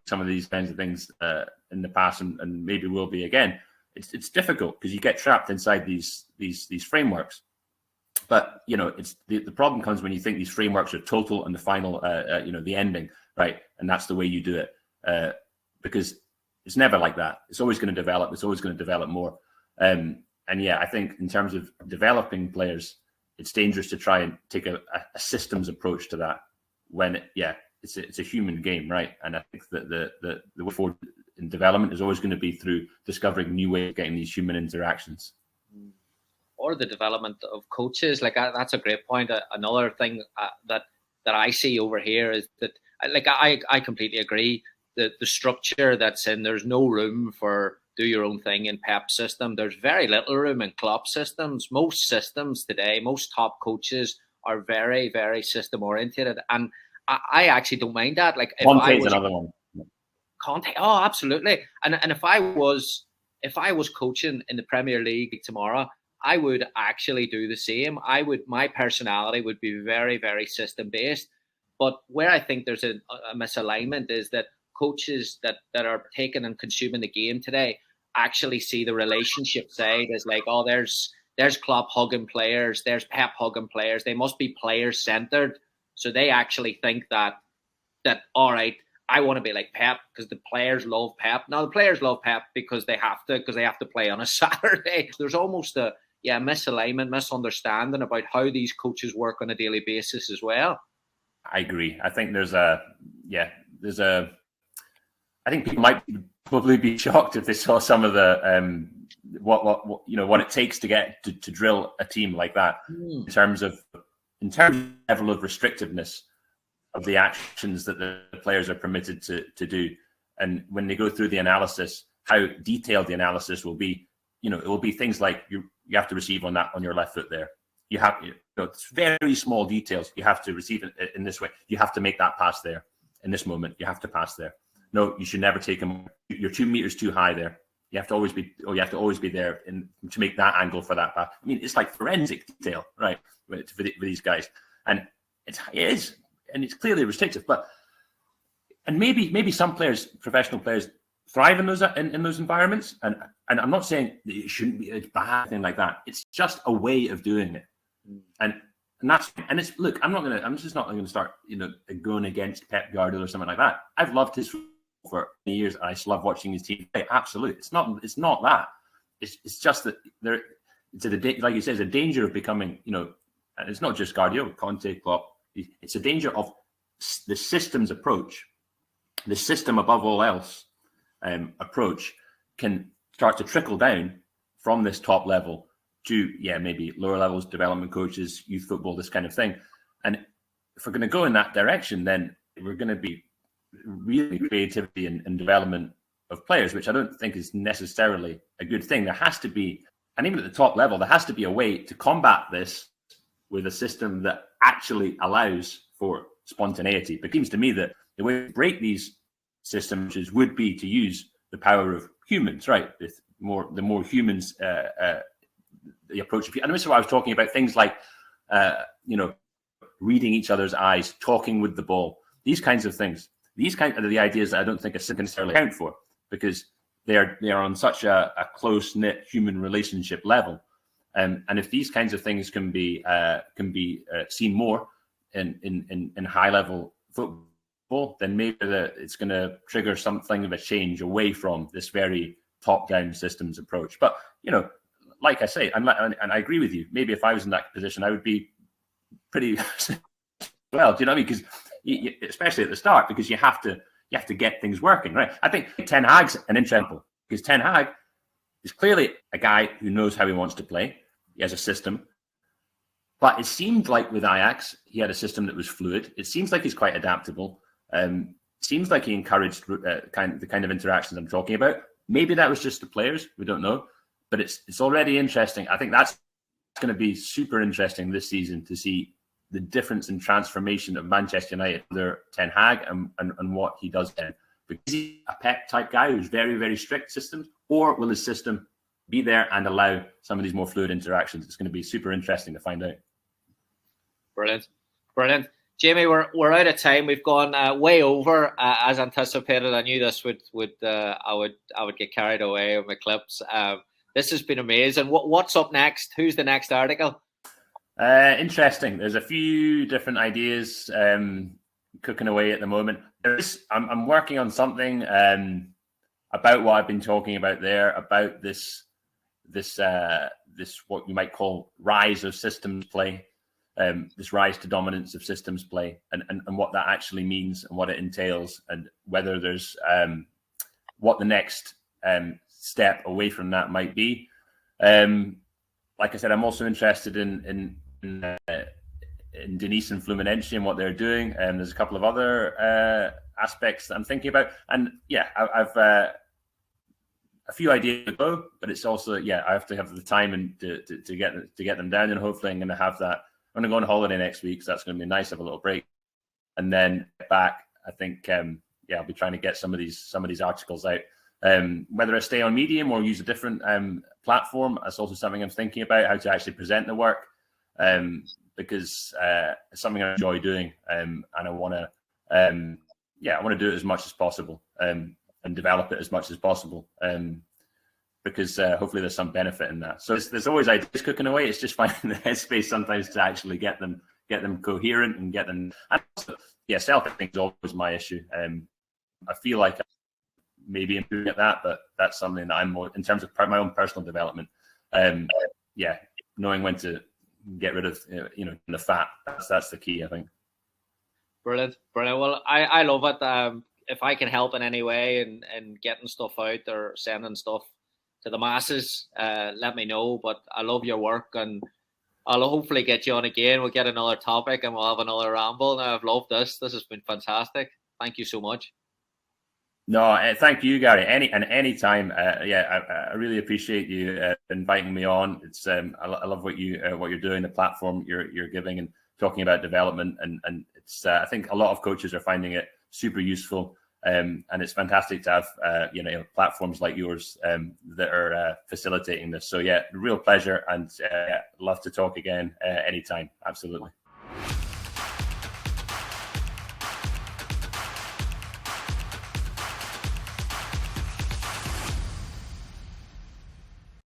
some of these kinds of things in the past, and maybe will be again. It's difficult because you get trapped inside these frameworks. But it's the problem comes when you think these frameworks are total and the final, the ending, right? And that's the way you do it, because it's never like that. It's always going to develop. It's always going to develop more. And yeah, I think in terms of developing players, it's dangerous to try and take a systems approach to that when it's a human game, right? And I think that the way forward in development is always going to be through discovering new ways of getting these human interactions. Or the development of coaches. Like, that's a great point. Another thing that I see over here is that, like, I completely agree. The structure that's in, there's no room for do your own thing in Pep system. There's very little room in Klopp systems. Most systems today, most top coaches are very, very system oriented, and I actually don't mind that. Like, if Conte's another one. Conte, oh, absolutely. And if I was coaching in the Premier League tomorrow, I would actually do the same. My personality would be very, very system based. But where I think there's a misalignment is that coaches that are taking and consuming the game today actually see the relationship side as like, oh, there's Klopp hugging players, there's Pep hugging players. They must be player centered. So they actually think that all right, I want to be like Pep because the players love Pep. Now the players love Pep because they have to play on a Saturday. There's almost a misalignment, misunderstanding about how these coaches work on a daily basis as well. I agree. I think I think people might probably be shocked if they saw some of the what it takes to get to drill a team like that in terms of level of restrictiveness of the actions that the players are permitted to do. And when they go through the analysis, how detailed the analysis will be, it will be things like you have to receive on your left foot there. You have, it's very small details. You have to receive it in this way. You have to make that pass there in this moment. You have to pass there. No, you should never take them. You're 2 meters too high there. You have to always be there to make that angle for that pass. I mean, it's like forensic detail, right? For these guys, and it is, and it's clearly restrictive. And maybe some players, professional players, thrive in those environments. And I'm not saying that it shouldn't be a bad thing like that. It's just a way of doing it, and it's look. I'm just not going to start going against Pep Guardiola or something like that. I've loved his for many years, and I just love watching his team play. Absolutely, it's not that. It's just that like you said, it's a danger of becoming and it's not just Guardiola, Conte, Klopp. It's a danger of the systems approach, the system above all else approach can start to trickle down from this top level to maybe lower levels, development coaches, youth football, this kind of thing. And if we're going to go in that direction, then we're going to be really creativity and development of players, which I don't think is necessarily a good thing. There has to be, and even at the top level, there has to be a way to combat this with a system that actually allows for spontaneity. But it seems to me that the way to break these systems would be to use the power of humans, right? The more humans, the approach of, and this is why I was talking about things like, reading each other's eyes, talking with the ball, these kinds of things. These kind of the ideas that I don't think a can necessarily account for, because they are on such a close-knit human relationship level. And if these kinds of things can be seen more in high-level football, then maybe it's going to trigger something of a change away from this very top-down systems approach. But, like I say, and I agree with you, maybe if I was in that position, I would be pretty well, do you know what I mean? Because especially at the start, because you have to get things working, right? I think Ten Hag's an example, because Ten Hag is clearly a guy who knows how he wants to play. He has a system. But it seemed like with Ajax, he had a system that was fluid. It seems like he's quite adaptable. Seems like he encouraged the kind of interactions I'm talking about. Maybe that was just the players. We don't know. But it's already interesting. I think that's going to be super interesting this season to see the difference in transformation of Manchester United under Ten Hag and what he does then. Because he's a Pep type guy who's very, very strict systems, or will his system be there and allow some of these more fluid interactions? It's going to be super interesting to find out. Brilliant. Jamie, we're out of time. We've gone way over as anticipated. I knew this I would get carried away with my clips. This has been amazing. What's up next? Who's the next article? Interesting. There's a few different ideas cooking away at the moment. I'm working on something about what I've been talking about there, about this what you might call rise of systems play, this rise to dominance of systems play, and what that actually means and what it entails, and whether there's what the next step away from that might be. Like I said, I'm also interested in Denise and Fluminense and what they're doing. And there's a couple of other aspects that I'm thinking about. And yeah, I've a few ideas to go, but it's also, I have to have the time and to get them down. And hopefully I'm going to have that. I'm going to go on holiday next week, so that's going to be nice. Have a little break, and then back. I think I'll be trying to get some of these articles out. Whether I stay on Medium or use a different platform, that's also something I'm thinking about, how to actually present the work, because it's something I enjoy doing, and I want to, I want to do it as much as possible, and develop it as much as possible, because hopefully there's some benefit in that. So there's always ideas cooking away. It's just finding the headspace sometimes to actually get them coherent and get them. And also, self-editing is always my issue. I feel like maybe improving at that, but that's something that I'm more in terms of my own personal development. Knowing when to get rid of the fat, that's the key, I think. Brilliant. Well, I love it. If I can help in any way and getting stuff out or sending stuff to the masses, let me know. But I love your work, and I'll hopefully get you on again. We'll get another topic and we'll have another ramble. Now, I've loved this. This has been fantastic. Thank you so much. No, thank you, Gary. Any time. I really appreciate you inviting me on. It's I love what you're doing, the platform you're giving and talking about development, and it's I think a lot of coaches are finding it super useful, and it's fantastic to have platforms like yours that are facilitating this. So real pleasure, and love to talk again anytime. Absolutely.